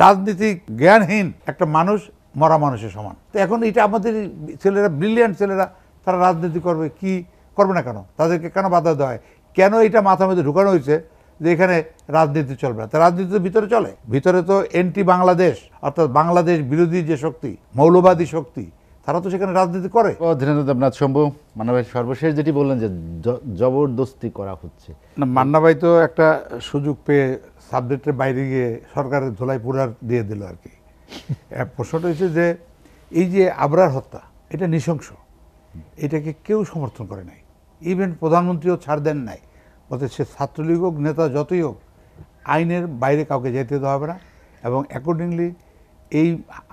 রাজনীতিক জ্ঞানহীন একটা মানুষ মরা মানুষের সমান। তো এখন এটা আমাদের ছেলেরা, ব্রিলিয়ান্ট ছেলেরা, তারা রাজনীতি করবে কি করবে না কেন? তাদেরকে কেন বাধা দেওয়া হয়? কেন এটা মাথার মধ্যে ঢুকানো হয়েছে যে এখানে রাজনীতি চলবে না? তা রাজনীতি তো ভিতরে চলে, ভিতরে তো এন্টি বাংলাদেশ, অর্থাৎ বাংলাদেশ বিরোধী যে শক্তি, মৌলবাদী শক্তি, তারা তো সেখানে রাজনীতি করে। ধীরেন্দ্র দেবনাথ শম্ভু, মান্না ভাই সর্বশেষ যেটি বললেন যে জবরদস্তি করা হচ্ছে। না, মান্না ভাই তো একটা সুযোগ পেয়ে সাবজেক্টের বাইরে গিয়ে সরকারের ধোলাই পুরার দিয়ে দিল আর কি। প্রশ্নটা হচ্ছে যে এই যে আবরার হত্যা, এটা নৃশংস, এটাকে কেউ সমর্থন করে নাই, ইভেন প্রধানমন্ত্রীও ছাড় দেন নাই, বলতে সে ছাত্রলীগ হোক, নেতা যতই হোক, আইনের বাইরে কাউকে যেতে দেওয়া হবে না। এবং অ্যাকর্ডিংলি এই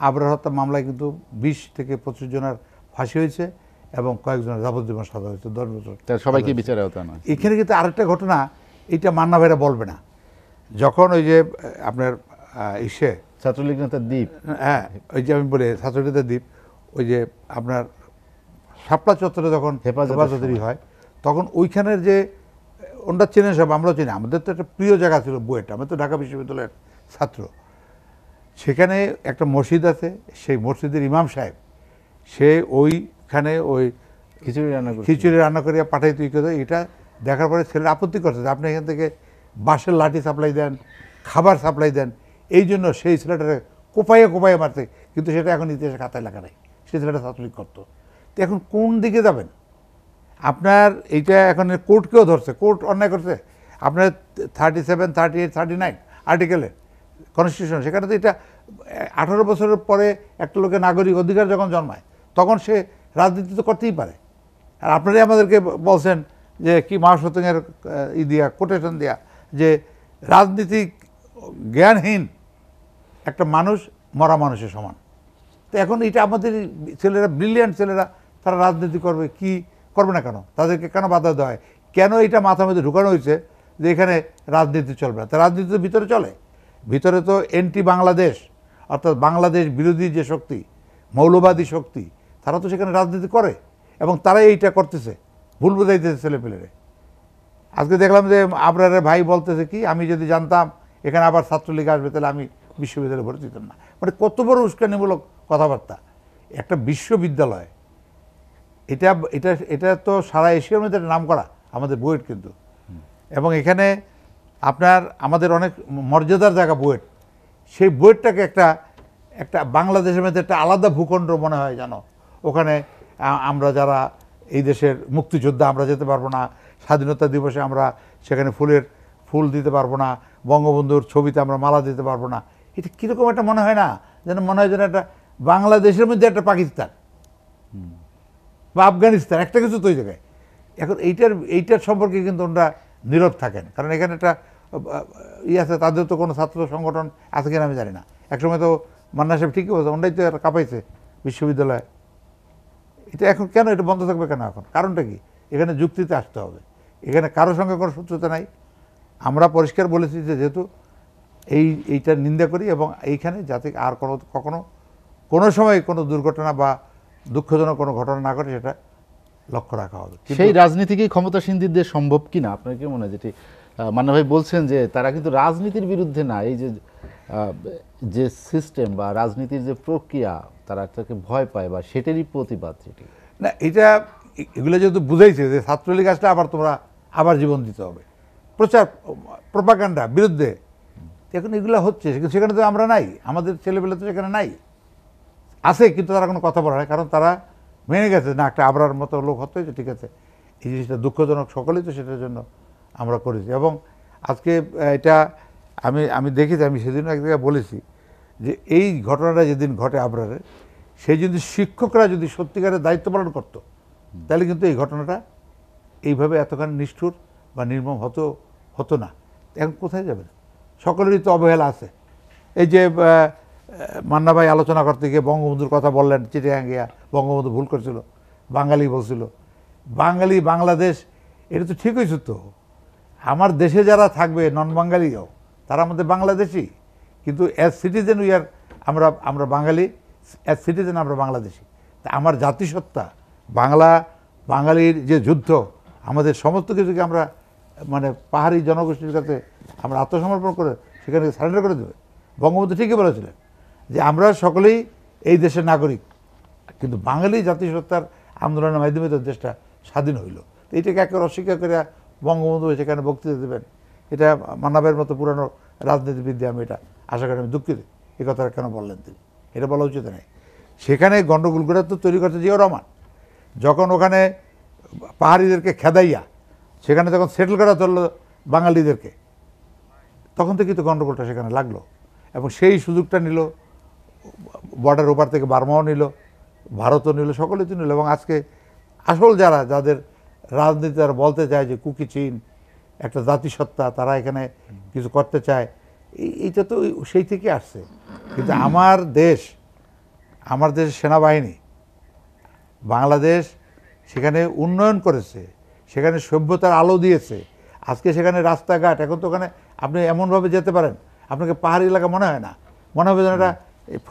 আবরার হত্যা মামলায় কিন্তু 20 থেকে 25 জনের ফাঁসি হয়েছে এবং কয়েকজনের যাবজ্জীবন সাজা হয়েছে 10 বছর। সবাইকে বিচারে আওতায় নয়। এখানে কিন্তু আরেকটা ঘটনা, এটা মান্না ভাইরা বলবে না, যখন ওই যে আপনার ছাত্রলীগ নেতা দ্বীপ, হ্যাঁ ওই যে আমি বলি ছাত্রলীগ নেতা দ্বীপ, ওই যে আপনার শাপলা চত্বরে যখন হেফাজতেরই হয়, তখন ওইখানের যে ওনরা চেনে সব, আমরাও চিনি, আমাদের তো একটা প্রিয় জায়গা ছিল বুয়েট, আমি তো ঢাকা বিশ্ববিদ্যালয়ের ছাত্র। সেখানে একটা মসজিদ আছে, সেই মসজিদের ইমাম সাহেব সে ওইখানে ওই খিচুড়ি রান্না করিয়া পাঠাই তুই করে, এটা দেখার পরে ছেলেরা আপত্তি করছে যে আপনি এখান থেকে বাঁশের লাঠি সাপ্লাই দেন, খাবার সাপ্লাই দেন, এই জন্য সেই ছেলেটাকে কোপাইয়ে মারতে, কিন্তু সেটা এখন ইতিহাসে খাতায় লেখা নেই, সেই ছেলেটা ছাত্রলীগ করতো। তো এখন কোন দিকে যাবেন আপনার? এইটা এখন কোর্টকেও ধরছে, কোর্ট অন্যায় করছে। আপনার 37, 38, 39 আর্টিকেলে কনস্টিটিউশন, সেখানে তো এটা 18 বছরের পরে একটা লোকের নাগরিক অধিকার যখন জন্মায় তখন সে রাজনীতি তো করতেই পারে। আর আপনারাই আমাদেরকে বলছেন যে কি মাওসুতিংয়ের দিয়া কোটেশন দেয়া যে রাজনীতিক জ্ঞানহীন একটা মানুষ মরা মানুষের সমান। তো এখন এটা আমাদের ছেলেরা, ব্রিলিয়ান্ট ছেলেরা, তারা রাজনীতি করবে কি করবে না কেন? তাদেরকে কেন বাধা দেওয়া হয়? কেন এটা মাথার মধ্যে ঢুকানো হয়েছে যে এখানে রাজনীতি চলবে না? তা রাজনীতি তো ভিতরে চলে, ভিতরে তো এন্টি বাংলাদেশ, অর্থাৎ বাংলাদেশ বিরোধী যে শক্তি, মৌলবাদী শক্তি, তারা তো সেখানে রাজনীতি করে এবং তারাই এইটা করতেছে, ভুল বোঝাইতেছে ছেলেপেলেরে। আজকে দেখলাম যে আবরারের ভাই বলতেছে কি, আমি যদি জানতাম এখানে আবার ছাত্রলীগ আসবে তাহলে আমি বিশ্ববিদ্যালয়ে ভর্তি দিতাম না। মানে কত বড় উস্কানিমূলক কথাবার্তা! একটা বিশ্ববিদ্যালয়, এটা এটা এটা তো সারা এশিয়ার মধ্যে নাম করা আমাদের বুয়েট কিন্তু, এবং এখানে আপনার আমাদের অনেক মর্যাদার জায়গা বুয়েট, সেই বুয়েটটাকে একটা বাংলাদেশের মধ্যে একটা আলাদা ভূখণ্ড মনে হয় জানো। ওখানে আমরা যারা এই দেশের মুক্তিযোদ্ধা আমরা যেতে পারবো না, স্বাধীনতা দিবসে আমরা সেখানে ফুল দিতে পারবো না, বঙ্গবন্ধুর ছবিতে আমরা মালা দিতে পারবো না। এটা কীরকম একটা মনে হয় না, যেন মনে হয় যেন একটা বাংলাদেশের মধ্যে একটা পাকিস্তান বা আফগানিস্তান, একটা কিছু তো ওই জায়গায়। এখন এইটার সম্পর্কে কিন্তু ওনারা নীরব থাকেন, কারণ এখানে একটা আছে, তাদের তো কোনো ছাত্র সংগঠন আছে কিনা আমি জানি না। একসময় তো মান্না সাহেব ঠিকই বলছে, ওনারাই তো কাঁপাইছে বিশ্ববিদ্যালয়। এটা এখন কেন এটা বন্ধ থাকবে কেন? এখন কারণটা কি? এখানে যুক্তিতে আসতে হবে, এখানে কারোর সঙ্গে কোনো শত্রুতা নাই। আমরা পরিষ্কার বলেছি যে যেহেতু এইটার নিন্দা করি এবং এইখানে যাতে আর কখনো কোনো সময় কোনো দুর্ঘটনা বা দুঃখজনক কোনো ঘটনা না করে সেটা লক্ষ্য রাখা হবে। সেই রাজনীতি কি ক্ষমতাসীনদের সম্ভব কিনা আপনার কি মনে হয়? যেটি মান্না ভাই বলছেন যে তারা কিন্তু রাজনীতির বিরুদ্ধে না, এই যে সিস্টেম বা রাজনীতির যে প্রক্রিয়া তারা তাকে ভয় পায় বা সেটারই প্রতিবাদ। যেটি না, এগুলো যেহেতু বুঝাইছে যে ছাত্রলীগ আসলে তোমরা আবার জীবন দিতে হবে, প্রচার প্রোপাগান্ডা বিরুদ্ধে, এখন এগুলো হচ্ছে, সেখানে তো আমরা নাই, আমাদের ছেলেবেলা তো সেখানে নাই, আছে কিন্তু তারা কোনো কথা বলে না, কারণ তারা মেনে গেছে না একটা আবরার মতো লোক হতে হয়েছে, ঠিক আছে, এই জিনিসটা দুঃখজনক, সকলেই তো সেটার জন্য আমরা করেছি। এবং আজকে এটা আমি দেখেছি, আমি সেদিনও এক জায়গায় বলেছি যে এই ঘটনাটা যেদিন ঘটে আবরারের, সেই যদি শিক্ষকরা যদি সত্যিকারের দায়িত্ব পালন করতো তাহলে কিন্তু এই ঘটনাটা এইভাবে এতখানি নিষ্ঠুর বা নির্মম হতো না। এখন কোথায় যাবে? সকলেরই তো অবহেলা আছে। এই যে মান্না ভাই আলোচনা করতে গিয়ে বঙ্গবন্ধুর কথা বললেন, চিঠিয়াং গিয়া বঙ্গবন্ধু ভুল করেছিল, বাঙালি বলছিল, বাঙালি বাংলাদেশ, এটা তো ঠিক হয়েছে তো। আমার দেশে যারা থাকবে নন বাঙালিও তারা আমাদের বাংলাদেশি, কিন্তু অ্যাজ সিটিজেন আমরা বাঙালি, অ্যাজ সিটিজেন আমরা বাংলাদেশি। তা আমার জাতিসত্তা, বাঙালির যে যুদ্ধ, আমাদের সমস্ত কিছুকে আমরা মানে পাহাড়ি জনগোষ্ঠীর কাছে আমরা আত্মসমর্পণ করে সেখানে সারেন্ডার করে দেবে। বঙ্গবন্ধু ঠিকই বলেছিলেন যে আমরা সকলেই এই দেশের নাগরিক, কিন্তু বাঙালি জাতিসত্তার আন্দোলনের মাধ্যমে তো দেশটা স্বাধীন হইল। তো এটাকে একেবারে অস্বীকার করে বঙ্গবন্ধু সেখানে বক্তৃতা দেবেন, এটা মানবের মতো পুরানো রাজনীতিবিদ, আমি এটা আশা করি, আমি দুঃখিত এই কথাটা কেন বললেন তিনি, এটা বলা উচিত নয়। সেখানে গণ্ডগোলগুলো তো তৈরি করছে জিয়াউর রহমান, যখন ওখানে পাহাড়িদেরকে খেদাইয়া সেখানে যখন সেটেল করা চললো বাঙালিদেরকে, তখন থেকে তো গণ্ডগোলটা সেখানে লাগলো, এবং সেই সুযোগটা নিল, বর্ডার ওপার থেকে বার্মাও নিল, ভারতও নিল, সকলে তো নিল। এবং আজকে আসল যাদের রাজনীতি তারা বলতে চায় যে কুকি চীন একটা জাতিসত্তা, তারা এখানে কিছু করতে চায়, এইটা তো সেই থেকে আসছে। কিন্তু আমার দেশের সেনাবাহিনী, বাংলাদেশ সেখানে উন্নয়ন করেছে, সেখানে সভ্যতার আলো দিয়েছে। আজকে সেখানে রাস্তাঘাট, এখন তো ওখানে আপনি এমনভাবে যেতে পারেন, আপনাকে পাহাড়ি এলাকা মনে হয় না, মনে হবে যেন এটা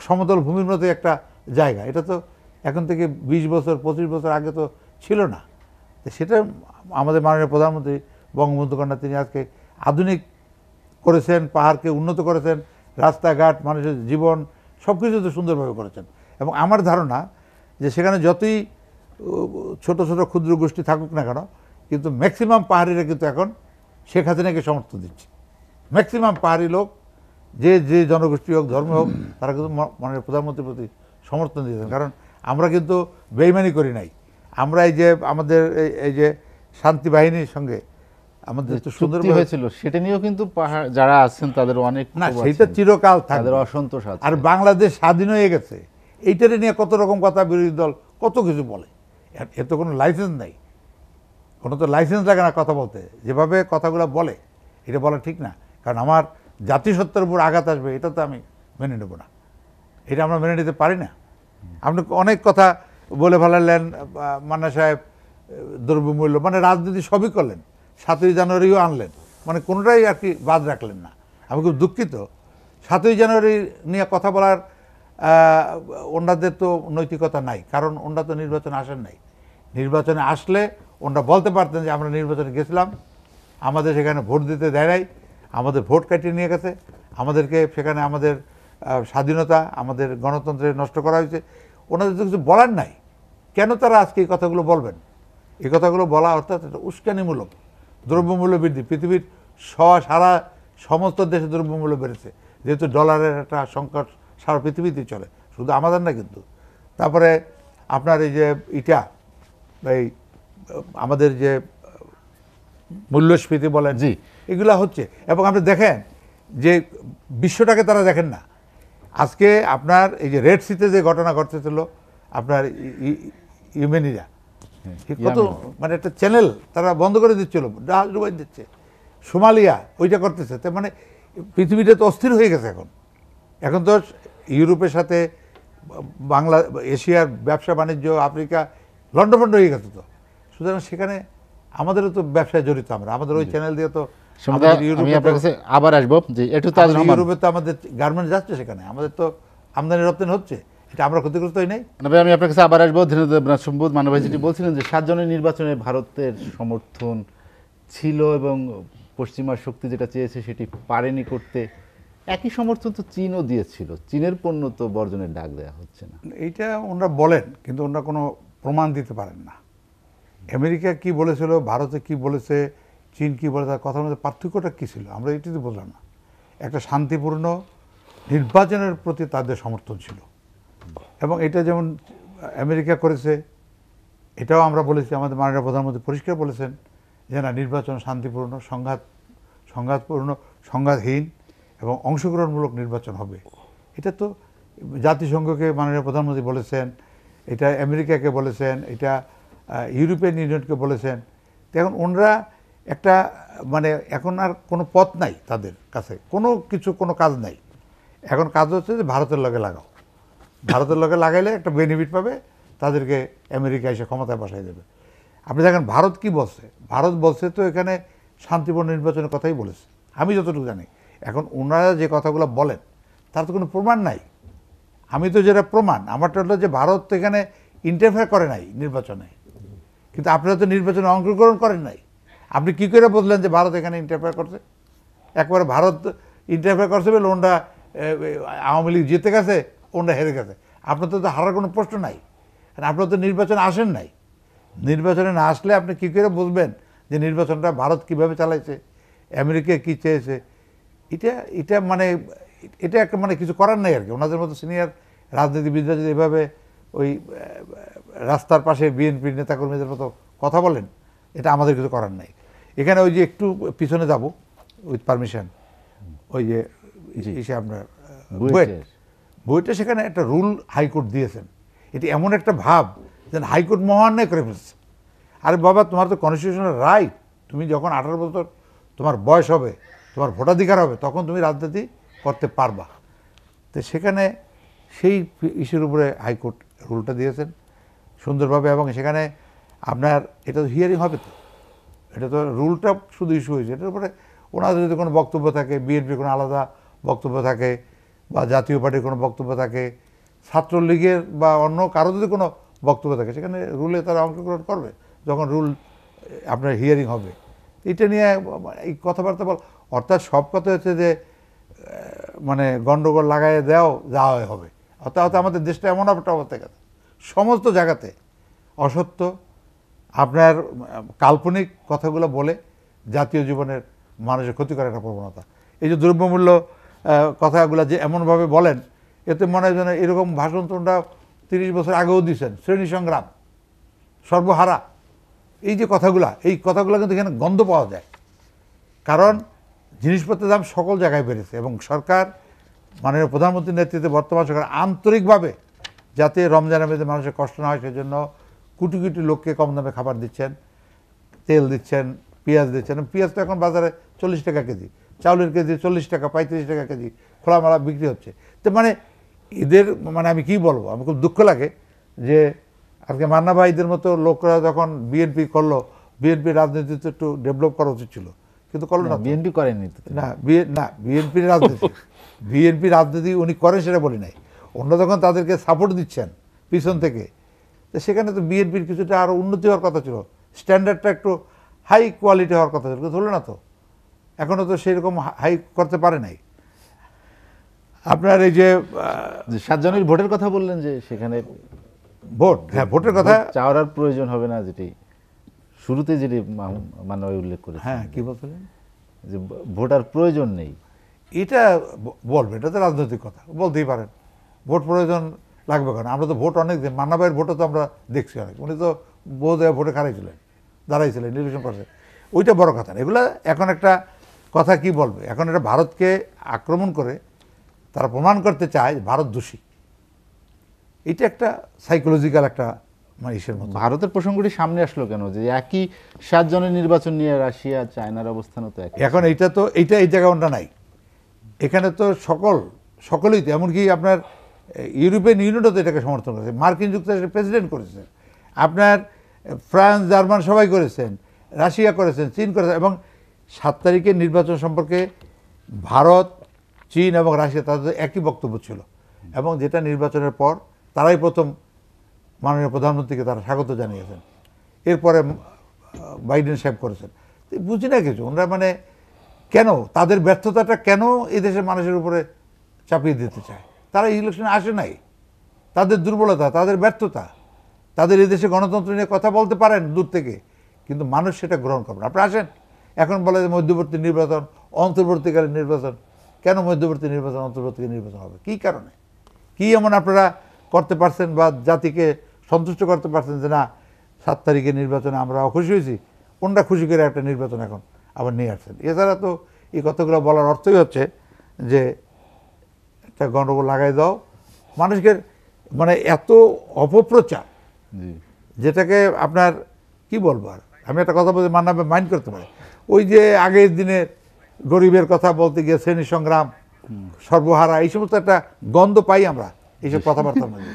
সমতল ভূমির মতো একটা জায়গা। এটা তো এখন থেকে 20 বছর 25 বছর আগে তো ছিল না। সেটা আমাদের মাননীয় প্রধানমন্ত্রী বঙ্গবন্ধু কন্যা তিনি আজকে আধুনিক করেছেন, পাহাড়কে উন্নত করেছেন, রাস্তাঘাট, মানুষের জীবন সব কিছু তো সুন্দরভাবে করেছেন। এবং আমার ধারণা যে সেখানে যতই ছোট ছোট ক্ষুদ্র গোষ্ঠী থাকুক না কেন, কিন্তু ম্যাক্সিমাম পাহাড়িরা কিন্তু এখন শেখ হাসিনাকে সমর্থন দিচ্ছে। ম্যাক্সিমাম পাহাড়ি লোক, যে জনগোষ্ঠী হোক, ধর্ম হোক, তারা কিন্তু মাননীয় প্রধানমন্ত্রীর প্রতি সমর্থন দিয়েছেন। কারণ আমরা কিন্তু বেইমানি করি নাই। আমরা এই যে আমাদের এই যে শান্তি বাহিনীর সঙ্গে আমাদের তো সুন্দর হয়েছিল, সেটা নিয়েও কিন্তু পাহাড় যারা আছেন তাদের অনেক না, সেটা চিরকাল থাকে, তাদের অসন্তোষ আছে। আর বাংলাদেশ স্বাধীন হয়ে গেছে, এইটারে নিয়ে কত রকম কথা বিরোধী দল কত কিছু বলে। এর তো কোনো লাইসেন্স নেই, কোনো তো লাইসেন্স লাগে না কথা বলতে। যেভাবে কথাগুলো বলে এটা বলা ঠিক না, কারণ আমার জাতিসত্তার উপর আঘাত আসবে, এটা তো আমি মেনে নেব না, এটা আমরা মেনে নিতে পারি না। আপনি অনেক কথা বলে ফেলালেন, মান্না সাহেব দ্রব্যমূল্য, মানে রাজনীতি সবই করলেন, 7ই জানুয়ারিও আনলেন, মানে কোনোটাই আর কি বাদ রাখলেন না। আমি খুব দুঃখিত, 7ই জানুয়ারি নিয়ে কথা বলার ওনাদের তো নৈতিকতা নাই, কারণ ওনারা তো নির্বাচনে আসেন নাই। নির্বাচনে আসলে ওনারা বলতে পারতেন যে আমরা নির্বাচনে গেছিলাম, আমাদের সেখানে ভোট দিতে দেয় নাই, আমাদের ভোট কাটিয়ে নিয়ে গেছে, আমাদেরকে সেখানে আমাদের স্বাধীনতা, আমাদের গণতন্ত্রের নষ্ট করা হয়েছে। ওনাদের তো কিছু বলার নাই, কেন তারা আজকে এই কথাগুলো বলবেন? এই কথাগুলো বলা অর্থাৎ এটা উস্কানিমূলক। দ্রব্যমূল্য বৃদ্ধি, পৃথিবীর সারা সমস্ত দেশে দ্রব্যমূল্য বেড়েছে, যেহেতু ডলারের একটা সংকট সারা পৃথিবীতেই চলে, শুধু আমাদের না কিন্তু। তারপরে আপনার এই যে এই আমাদের যে মূল্যস্ফীতি বলেন, জি, এগুলা হচ্ছে। এবং আপনি দেখেন যে বিশ্বটাকে তারা দেখেন না। আজকে আপনার এই যে রেড সিতে যে ঘটনা ঘটতেছিল, আপনার ইয়েমেনিরা কত, মানে একটা চ্যানেল তারা বন্ধ করে দিচ্ছিল, জাহাজ ডুবাই দিচ্ছে, সোমালিয়া ওইটা করতেছে। তার মানে পৃথিবীটা তো অস্থির হয়ে গেছে এখন তো ইউরোপের সাথে এশিয়ার ব্যবসা বাণিজ্য, আফ্রিকা লন্ডভন্ড হয়ে গেছে। তো সুতরাং সেখানে আমাদেরও তো ব্যবসায় জড়িত, আমাদের ওই চ্যানেল দিয়ে তো আবার আসবো যে একটু তাজ রহমান, ইউরোপে তো আমাদের গার্মেন্টস যাচ্ছে, সেখানে আমাদের তো আমদানি রপ্তানি হচ্ছে, এটা আমরা ক্ষতিগ্রস্ত হই নাই। আমি আপনার কাছে আবার আসবো। ধীরেন্দ্র সম্বোধ মানব ভাই যেটি বলছিলেন যে 7 জনের নির্বাচনে ভারতের সমর্থন ছিল এবং পশ্চিমা শক্তি যেটা চেয়েছে সেটি পারেনি করতে, একই সমর্থন তো চীনও দিয়েছিল, চীনের পণ্য তো বর্জনের ডাক দেওয়া হচ্ছে না। এইটা ওনারা বলেন, কিন্তু ওনারা কোনো প্রমাণ দিতে পারেন না। আমেরিকা কি বলেছিল, ভারতে কি বলেছে, চীন কি বলে, তার কথার মধ্যে পার্থক্যটা কী ছিল আমরা এটি তো বললাম না। একটা শান্তিপূর্ণ নির্বাচনের প্রতি তাদের সমর্থন ছিল, এবং এটা যেমন আমেরিকা করেছে, এটাও আমরা বলেছি, আমাদের মাননীয় প্রধানমন্ত্রী পরিষ্কার বলেছেন যে না, নির্বাচন শান্তিপূর্ণ, সংঘাতপূর্ণ, সংঘাতহীন এবং অংশগ্রহণমূলক নির্বাচন হবে। এটা তো জাতিসংঘকে মাননীয় প্রধানমন্ত্রী বলেছেন, এটা আমেরিকাকে বলেছেন, এটা ইউরোপিয়ান ইউনিয়নকে বলেছেন। এখন ওনারা একটা মানে এখন আর কোনো পথ নাই তাদের কাছে, কোনো কাজ নাই। এখন কাজ হচ্ছে যে ভারতের লগে লাগাও, ভারতের লগে লাগাইলে একটা বেনিফিট পাবে, তাদেরকে আমেরিকা এসে ক্ষমতায় বসাই দেবে। আপনি দেখেন ভারত কি বলছে, ভারত বলছে তো এখানে শান্তিপূর্ণ নির্বাচনের কথাই বলেছে, আমি যতটুকু জানি। এখন ওনারা যে কথাগুলো বলেন তার তো কোনো প্রমাণ নাই। আমি তো যেটা প্রমাণ আমারটা হলো যে ভারত তো এখানে ইন্টারফেয়ার করে নাই নির্বাচনে, কিন্তু আপনারা তো নির্বাচনে অংশগ্রহণ করেন নাই। আপনি কী করে বললেন যে ভারত এখানে ইন্টারফেয়ার করছে? একবারে ভারত ইন্টারফেয়ার করছে বলে ওনারা আওয়ামী লীগ জিতে গেছে, ওনারা হেরে গেছে। আপনার তো হারার কোনো প্রশ্ন নাই, কারণ আপনার তো নির্বাচনে আসেন নাই। নির্বাচনে না আসলে আপনি কী করে বুঝবেন যে নির্বাচনটা ভারত কীভাবে চালাইছে, আমেরিকা কী চেয়েছে? এটা এটা মানে এটা একটা মানে কিছু করার নাই আর কি। ওনাদের মতো সিনিয়র রাজনীতিবিদরা যদি এভাবে ওই রাস্তার পাশে বিএনপির নেতাকর্মীদের মতো কথা বলেন, এটা আমাদের কিছু করার নাই। এখানে ওই যে একটু পিছনে যাব উইথ পারমিশন, ওই যে ইসে আপনার বুয়েটে সেখানে একটা রুল হাইকোর্ট দিয়েছেন। এটি এমন একটা ভাব যেন হাইকোর্ট মহান্যায় করে ফেলছে। আরে বাবা, তোমার তো কনস্টিটিউশনাল রাইট, তুমি যখন 18 বছর তোমার বয়স হবে, তোমার ভোটাধিকার হবে, তখন তুমি রাজনীতি করতে পারবা। তো সেখানে সেই ইস্যুর উপরে হাইকোর্ট রুলটা দিয়েছেন সুন্দরভাবে, এবং সেখানে আপনার এটা তো হিয়ারিং হবে, তো এটা তো রুলটা শুধু ইস্যু হয়েছে, এটার উপরে ওনাদের যদি কোনো বক্তব্য থাকে, বিএনপির কোনো আলাদা বক্তব্য থাকে, বা জাতীয় পার্টির কোনো বক্তব্য থাকে, ছাত্রলীগের বা অন্য কারো যদি কোনো বক্তব্য থাকে, সেখানে রুলে তারা অংশগ্রহণ করবে যখন রুল আপনার হিয়ারিং হবে। এটা নিয়ে এই কথাবার্তা বল, অর্থাৎ সব কথা হচ্ছে যে মানে গণ্ডগোল লাগাই দেও, যাওয়া হবে। অর্থাৎ আমাদের দেশটা এমন একটা অবস্থা গেছে, সমস্ত জায়গাতে অসত্য, আপনার কাল্পনিক কথাগুলো বলে জাতীয় জীবনের মানুষের ক্ষতি করার একটা প্রবণতা। এই যে দ্রব্যমূল্য কথাগুলো যে এমনভাবে বলেন, এতে মনে হয় যেন এরকম ভাষণ তোমরা 30 বছর আগেও দিয়েছেন। শ্রেণী সংগ্রাম, সর্বহারা, এই যে কথাগুলা, এই কথাগুলো কিন্তু এখানে গন্ধ পাওয়া যায়। কারণ জিনিসপত্রের দাম সকল জায়গায় বেড়েছে, এবং সরকার, মাননীয় প্রধানমন্ত্রীর নেতৃত্বে বর্তমান সরকার আন্তরিকভাবে যাতে রমজানের মধ্যে মানুষের কষ্ট না হয় সেজন্য কোটি কোটি লোককে কম দামে খাবার দিচ্ছেন, তেল দিচ্ছেন, পেঁয়াজ দিচ্ছেন। পেঁয়াজ তো এখন বাজারে 40 টাকা কেজি, চাউলের কেজি 40 টাকা, 35 টাকা কেজি খোলামেলা বিক্রি হচ্ছে। তো মানে এদের মানে আমি কি বলবো, আমি খুব দুঃখ লাগে যে আজকে মান্না ভাইদের মতো লোকরা যখন বিএনপি করলো, বিএনপির রাজনীতি তো একটু ডেভেলপ করা উচিত ছিল, কিন্তু করলো না। বিএনপি করেনি না, বিএনপির রাজনীতি বিএনপি রাজনীতি উনি করেন সেটা বলি নাই। অন্য যখন তাদেরকে সাপোর্ট দিচ্ছেন পিছন থেকে, তো সেখানে তো বিএনপির কিছুটা আরও উন্নতি হওয়ার কথা ছিল, স্ট্যান্ডার্ডটা একটু হাই কোয়ালিটি হওয়ার কথা ছিল, ধরলো না তো। এখনও তো সেরকম হাই করতে পারে নাই। আপনার এই যে 7 জনের ভোটের কথা বললেন, যে সেখানে ভোট, হ্যাঁ ভোটের কথা চাওয়ার আর প্রয়োজন হবে না, যেটি শুরুতে যেটি মান্না ভাই উল্লেখ করেছেন। হ্যাঁ, কি বলছিলেন যে ভোটার প্রয়োজন নেই, এটা বলবে, এটা তো রাজনৈতিক কথা, বলতেই পারেন। ভোট প্রয়োজন লাগবে কেন? আমরা তো ভোট অনেক দিন, মান্না ভাইয়ের ভোটও তো আমরা দেখছি অনেক, উনি তো বহু জায়গায় ভোটে খারাইছিলেন, দাঁড়াইছিলেন, নির্বাচন করছে, ওইটা বড় কথা না। এগুলো এখন একটা কথা কি বলবে, এখন এটা ভারতকে আক্রমণ করে তারা প্রমাণ করতে চায় ভারত দোষী। এটা একটা সাইকোলজিক্যাল একটা মানে ইসের মতো। ভারতের প্রসঙ্গটি সামনে আসলো কেন, যে একই 7 জনের নির্বাচন নিয়ে রাশিয়া চায়নার অবস্থানও তো একই। এখন এইটা তো এই জায়গা ওটা নাই, এখানে তো সকলেই তো, এমনকি আপনার ইউরোপিয়ান ইউনিয়নও তো এটাকে সমর্থন করেছে, মার্কিন যুক্তরাষ্ট্রের প্রেসিডেন্ট করেছেন, আপনার ফ্রান্স, জার্মান সবাই করেছেন, রাশিয়া করেছেন, চীন করেছেন। এবং 7 তারিখের নির্বাচন সম্পর্কে ভারত, চীন এবং রাশিয়া তাদের একই বক্তব্য ছিল, এবং যেটা নির্বাচনের পর তারাই প্রথম মাননীয় প্রধানমন্ত্রীকে তারা স্বাগত জানিয়েছেন। এরপরে বাইডেন সাহেব করেছেন। বুঝি না কিছু, ওনারা মানে কেন তাদের ব্যর্থতাটা কেন এই দেশের মানুষের উপরে চাপিয়ে দিতে চায়? তারা ইলেকশনে আসে নাই, তাদের দুর্বলতা, তাদের ব্যর্থতা, তাদের এই দেশে গণতন্ত্র নিয়ে কথা বলতে পারেন দূর থেকে, কিন্তু মানুষ সেটা গ্রহণ করবে না। আপনি আসেন, এখন বলে যে মধ্যবর্তী নির্বাচন, অন্তর্বর্তীকালীন নির্বাচন। কেন মধ্যবর্তী নির্বাচন, অন্তর্বর্তীকালীন নির্বাচন হবে? কী কারণে? কী এমন আপনারা করতে পারছেন বা জাতিকে সন্তুষ্ট করতে পারছেন যে না 7 তারিখের নির্বাচনে আমরা খুশি হয়েছি, কোনটা খুশি করে একটা নির্বাচন এখন আবার নিয়ে আসছেন? এছাড়া তো এই কথাগুলো বলার অর্থই হচ্ছে যে একটা গণ্ডগোল লাগাই দাও মানুষকে, মানে এত অপপ্রচার, যেটাকে আপনার কি বলবো আর। আমি একটা কথা বলতে মান্না মাইন্ড করতে পারি, ওই যে আগের দিনের গরিবের কথা বলতে গিয়ে শ্রেণী সংগ্রাম, সর্বহারা, এই সমস্ত একটা গন্ধ পাই আমরা এইসব কথাবার্তার মধ্যে।